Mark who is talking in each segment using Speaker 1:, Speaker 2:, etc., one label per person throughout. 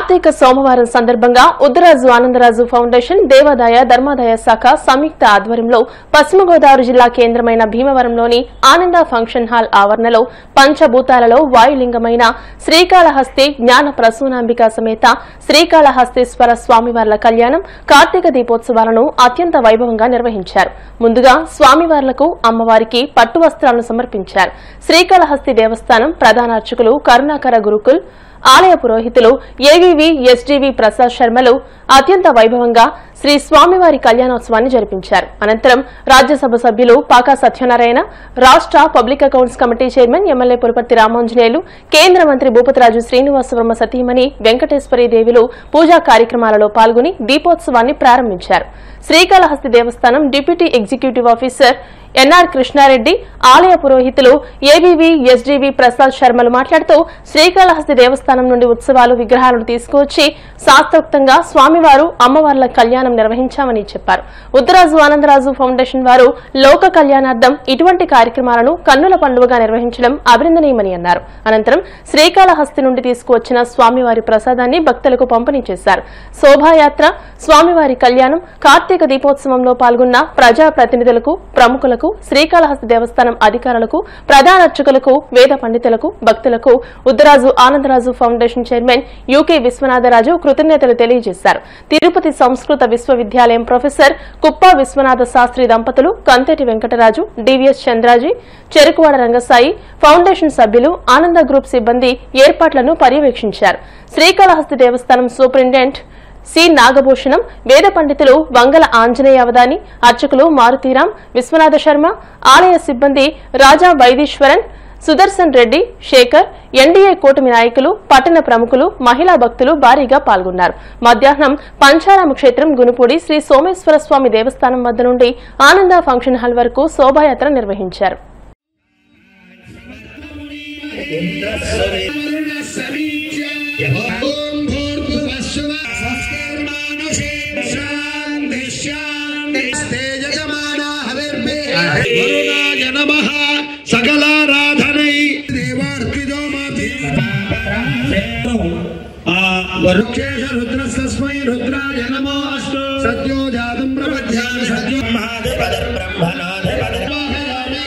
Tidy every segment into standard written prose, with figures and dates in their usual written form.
Speaker 1: కార్తీక సోమవారం సందర్భంగా ఉద్దరాజు ఆనందరాజు ఫౌండేషన్ దేవాదాయ ధర్మాదాయ శాఖ సంయుక్త ఆధ్వర్యంలో పశ్చిమ గోదావరి జిల్లా కేంద్రమైన భీమవరంలోని ఆనంద ఫంక్షన్ హాల్ ఆవరణలో పంచభూతాలలో వాయులింగమైన శ్రీకాళహస్తి జ్ఞాన ప్రసూనాంబిక సమేత శ్రీకాళహస్తీశ్వర స్వామివార్ల కళ్యాణం కార్తీక దీపోత్సవాలను అత్యంత వైభవంగా నిర్వహించారు. ముందుగా స్వామివార్లకు అమ్మవారికి పట్టు వస్త్రాలను సమర్పించారు. శ్రీకాళహస్తి దేవస్థానం ప్రధాన అర్చకులు కరుణాకర గురుకుల్ ఆలయ పురోహితులు ఏవీవీ ఎస్జీవీ ప్రసాద్ శర్మలు అత్యంత వైభవంగా శ్రీ స్వామివారి కళ్యాణోత్సవాన్ని జరిపించారు. అనంతరం రాజ్యసభ సభ్యులు పాకా సత్యనారాయణ, రాష్ట్ర public accounts committee chairman MLA Puraparthi Ramanjaneyulu, కేంద్ర మంత్రి భూపతిరాజు శ్రీనివాసవర్మ సతీమణి వెంకటేశ్వరి దేవులు పూజా కార్యక్రమాలలో పాల్గొని దీపోత్సవాన్ని ప్రారంభించారు. శ్రీకాళహస్తి దేవస్థానం deputy executive officer NR Krishnareddy, ఆలయ పురోహితులు ఏబీవీ ఎస్జీవీ ప్రసాద్ శర్మలు మాట్లాడుతూ శ్రీకాళహస్తి దేవస్థానం నుండి ఉత్సవాలు విగ్రహాలను తీసుకువచ్చి శాస్త్రోక్తంగా స్వామివారు అమ్మవార్ల కళ్యాణం నిర్వహించామని చెప్పారు. ఉద్దరాజు ఆనందరాజు ఫౌండేషన్ వారు లోక కళ్యాణార్థం ఇటువంటి కార్యక్రమాలను కన్నుల పండుగగా నిర్వహించడం అభినందనీయమని అన్నారు. అనంతరం శ్రీకాళహస్తి నుండి తీసుకువచ్చిన స్వామివారి ప్రసాదాన్ని భక్తులకు పంపిణీ చేశారు. శోభాయాత్ర, స్వామివారి కళ్యాణం, కార్తీక దీపోత్సవంలో పాల్గొన్న ప్రజాప్రతినిధులకు, ప్రముఖులకు, శ్రీకాళహస్తి దేవస్థానం అధికారులకు, ప్రధాన అర్చకులకు, వేద పండితులకు, భక్తులకు Uddaraju Anandaraju foundation chairman UK Viswanatharaju కృతజ్ఞతలు తెలియజేశారు. తిరుపతి సంస్కృత విశ్వవిద్యాలయం ప్రొఫెసర్ కుప్ప విశ్వనాథ శాస్త్రి దంపతులు, కంతేటి వెంకటరాజు, డివిఎస్ చంద్రాజీ, చెరుకువాడ రంగసాయి, ఫౌండేషన్ సభ్యులు, ఆనంద గ్రూప్ సిబ్బంది ఏర్పాట్లను పర్యవేక్షించారు. శ్రీకాళహస్తి దేవస్థానం సూపరింటెండెంట్ సి నాగభూషణం, వేద పండితులు వంగల ఆంజనేయ అవధాని, అర్చకులు మారుతీరాం, విశ్వనాథ శర్మ, ఆలయ సిబ్బంది రాజా వైదీశ్వరన్, సుదర్శన్ రెడ్డి, శేఖర్, ఎన్డీఏ కూటమి నాయకులు, పట్టణ ప్రముఖులు, మహిళా భక్తులు భారీగా పాల్గొన్నారు. మధ్యాహ్నం పంచారామ క్షేత్రం గునుపూడి శ్రీ సోమేశ్వర స్వామి దేవస్థానం వద్ద నుండి ఆనంద ఫంక్షన్ హాల్ వరకు శోభాయాత్ర నిర్వహించారు.
Speaker 2: సకలారాధనై దేవార్పిదో మాతి వరుక్షేష రుద్రస్తస్మై రుద్రాయ నమో అస్తు సత్యో జాతం ప్రపద్యాన సత్యో మహాదేవదర్ బ్రహ్మణాదేవదర్ వాహయామి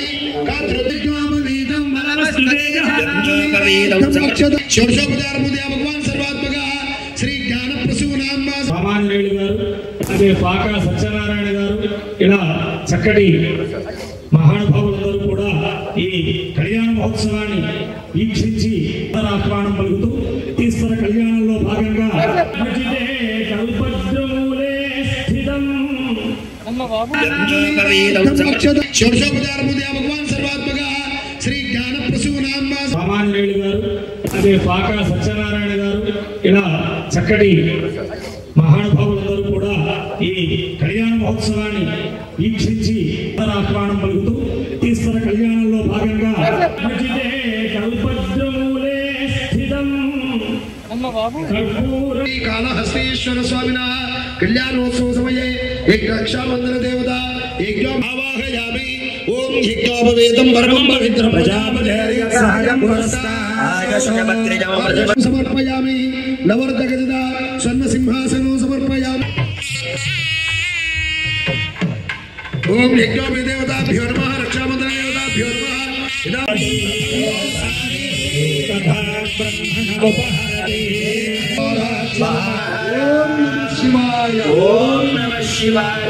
Speaker 2: కాత్రదిగ్వామవీదం వరవస్తుదేజః కవీదం సమక్షత శోభోపచారముదే భగవాన్ సర్వాత్మక శ్రీ జ్ఞాన ప్రసూనాంబ
Speaker 3: రామాంజనేయులు గారు, అదే పాకా సత్యనారాయణ గారు, ఇలా చక్కటి మహానుభావులందరూ కూడా ఈ కళ్యాణ మహోత్సవాన్ని వీక్షించి ఆహ్వానం పలుకుతూ ఈశ్వర కళ్యాణంలో భాగంగా రామాంజనేయులు గారు, అదే పాకా సత్యనారాయణ గారు, ఇలా చక్కటి మహానుభావులందరూ కూడా ఈ కళ్యాణ మహోత్సవాన్ని వీక్షించి ఆహ్వానం పలుకుతూ ఈశ్వర కళ్యాణంలో భాగంగా
Speaker 2: కాళహస్తీశ్వర స్వామిన కళ్యాణోత్సవ సమయే రక్షాబంధన దేవత ఆవాహయామి. ఓం యజ్ఞోపవేతం పరమం పవిత్రం సమర్పయామి. నవర్ధగజ స్వర్ణ సింహాసనం సమర్పయామి. ఓం యజ్ఞోపి దేవతాభ్యో నమః, రక్షాబంధన దేవతాభ్యో నమః. ఓం నమః శివాయ.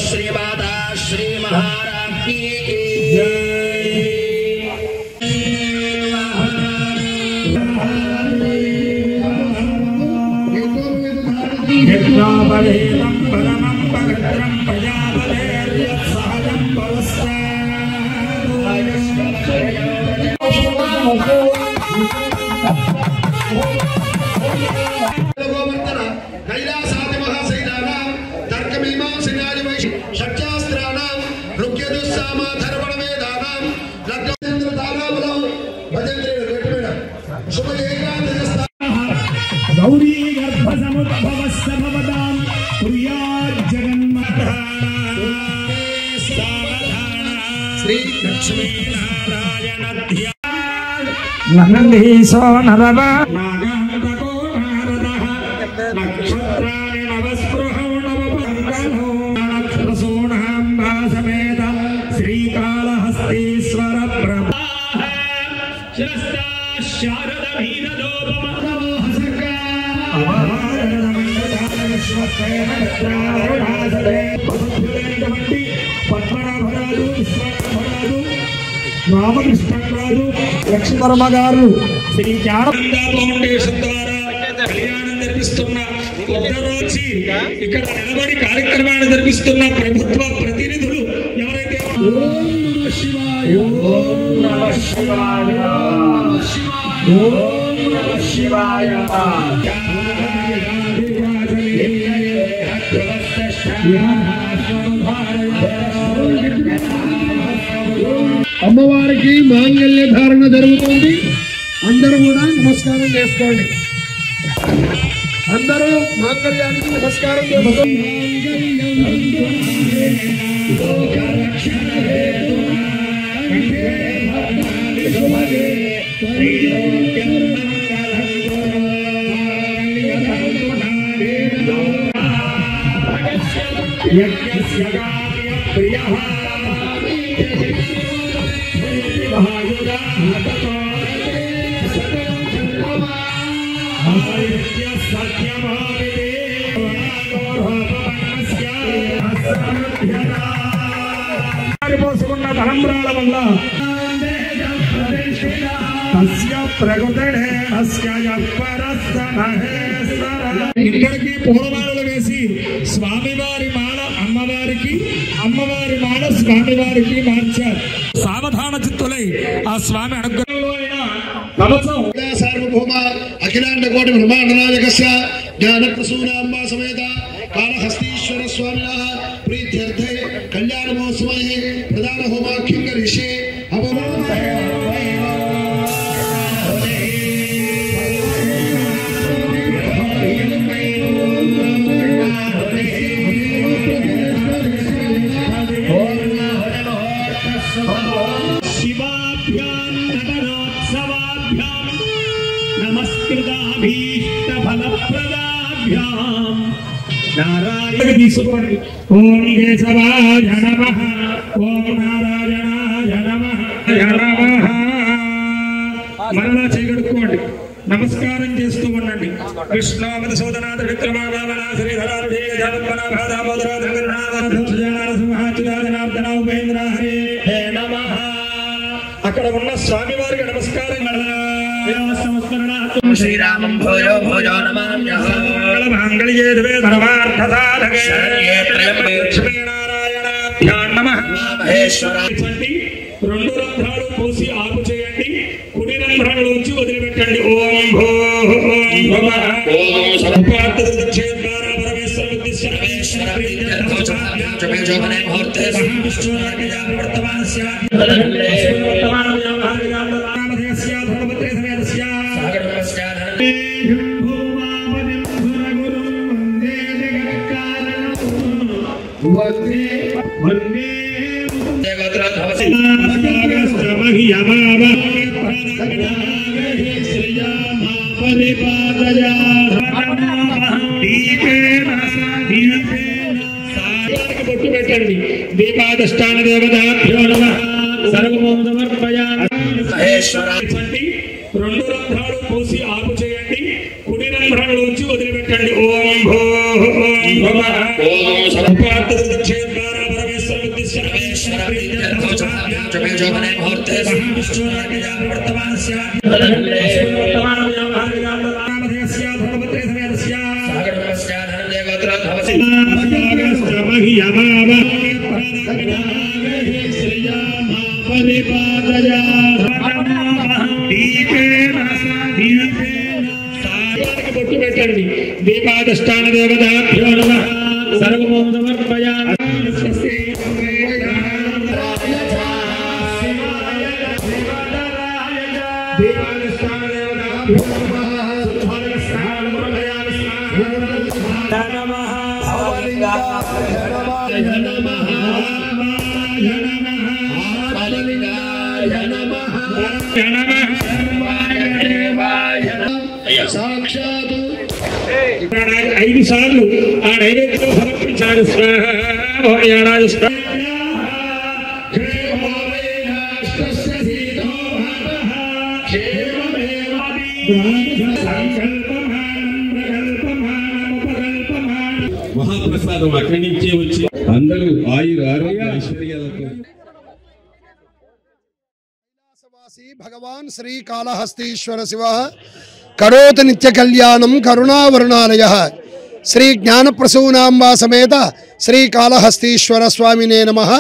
Speaker 2: శ్రీ మాతా శ్రీ మహారాజ్ఞి కీ జై. యజ్ఞోపవేతం పరమం పవిత్రం ప్రజాపతేర్యత్సహజం భవస్తా. కైలాసాది మహాశైలానాం తర్కమీమాంసనాది వైశ షట్శాస్త్రానాం రుక్యదుస్సామాధర్వణ వేదానాం లగ్నేంద్ర తారాబలం భజంత్రి వెట్టుమేడ శుభ ఏకాదశ గౌరీ గర్భ సముద్భవస్య భవతాం పుర్యాత్ జగన్మాతానా శ్రీ లక్ష్మీ నారాయణ ధ్యాన నందీశో నరవ నాగ
Speaker 3: పద్మనాభరాజు, విశ్వనాభరాజు, రామకృష్ణరాజు, లక్ష్మీవర్మ గారు శ్రీ జ్ఞానానంద ఫౌండేషన్ ద్వారా కళ్యాణం జరిపిస్తున్న వచ్చి ఇక్కడ నిలబడి కార్యక్రమాన్ని జరిపిస్తున్న ప్రభుత్వ ప్రతినిధులు ఎవరైతే
Speaker 2: అమ్మవారికి మాంగళ్య ధారణ జరుగుతుంది. అందరూ కూడా నమస్కారం చేసుకోండి. అందరూ మాంగళ్యానికి నమస్కారం చేసుకోండి.
Speaker 3: పోసుకున్న తలంబ్రాల వల్ల ఇద్దరికి పూలమాలలు వేసి స్వామివారి మాల అమ్మవారికి, అమ్మవారి మాల స్వామివారికి మార్చారు. సావధాన చిత్తులై ఆ స్వామి అనుగ్రహంలో
Speaker 2: సార్వభౌమ అఖిలాండ కోటి బ్రహ్మాండనాయకస్య జ్ఞాన ప్రసూనాంబా సమేత కాళహస్తీశ్వర స్వామినః ప్రీత్యర్థే కళ్యాణ మహోత్సవే ప్రధాన హోమాఖ్యం కరిష్యే.
Speaker 3: తీసుకోండి. ఓం కేశవాయ నమః, ఓం నారాయణాయ నమః, నమః. మరలా చేయగడుకోండి, నమస్కారం చేస్తూ ఉండండి. కృష్ణామద సోదనాథ విక్రమావళ శ్రీధరారుడే ఉపేంద్ర హరే నమః. అక్కడ ఉన్న స్వామి వారికి నమస్కారం.
Speaker 4: శ్రీరామం భోజో భోజో
Speaker 3: మంగళమాంగళ్యే దివే ధర్మార్థసాధకే లక్ష్మీనారాయణాభ్యాం నమః. రెండు రంధ్రాలు పోసి ఆపు చేయండి, కుడి రంధ్రంలోంచి వదిలిపెట్టండి. ఓం భో బొట్టు పెట్టండి. దీపాదష్టాన దేవతాభ్యో నమః. సర్వమోం సమర్పయామి. రెండు రంధ్రాలు పోసి ఆపు చేయండి, కుడి రంధ్రంలోంచి వదిలిపెట్టండి. ఓం భో బొట్టు పెట్టండి. దీపాదష్టాన దేవతాభ్యో నమః. సర్వమోం సమర్పయామి.
Speaker 2: సాక్షాత్
Speaker 3: 5 సార్లు ఆ నైవేద్యం సమర్పించారు. మహాప్రసాదం అక్కడి నుంచే వచ్చి అందరూ ఆయుర ఆరోగ్య ఐశ్వర్యాలతో
Speaker 2: భగవాన్ శ్రీకాళహస్తీశ్వర శివ కరోతి నిత్య కళ్యాణం కరుణావరుణాలయ శ్రీ జ్ఞానప్రసూనాంబా సమేత శ్రీకాళహస్తీశ్వర స్వామినే నమః.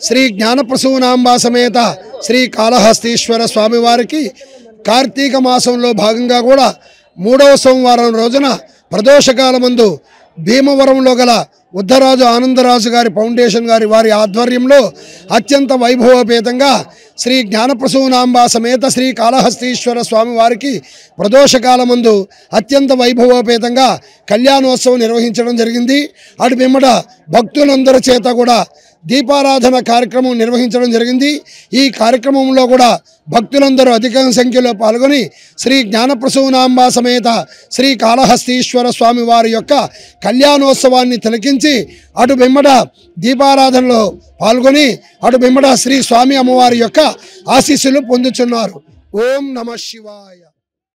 Speaker 2: శ్రీ జ్ఞానప్రసూనాంబా సమేత శ్రీకాళహస్తీశ్వర స్వామి వారికి కార్తీక మాసంలో భాగంగా కూడా 3వ సోమవారం రోజున ప్రదోషకాలమందు భీమవరంలో గల ఉద్ధరాజు ఆనందరాజు గారి ఫౌండేషన్ వారి ఆధ్వర్యంలో అత్యంత వైభవోపేతంగా శ్రీ జ్ఞానప్రసూనాంబా సమేత శ్రీ కాళహస్తీశ్వర స్వామి వారికి ప్రదోషకాలమందు అత్యంత వైభవోపేతంగా కళ్యాణోత్సవం నిర్వహించడం జరిగింది. అటు పిమ్మట భక్తులందరి చేత కూడా దీపారాధన కార్యక్రమం నిర్వహించడం జరిగింది. ఈ కార్యక్రమంలో కూడా భక్తులందరూ అధిక సంఖ్యలో పాల్గొని శ్రీ జ్ఞానప్రసూనాంబా సమేత శ్రీ కాళహస్తీశ్వర స్వామి వారి యొక్క కళ్యాణోత్సవాన్ని తిలకించి అటు పిమ్మట దీపారాధనలో పాల్గొని అటు పిమ్మట శ్రీ స్వామి అమ్మవారి యొక్క ఆశీస్సులు పొందుచున్నారు. ఓం నమః శివాయ.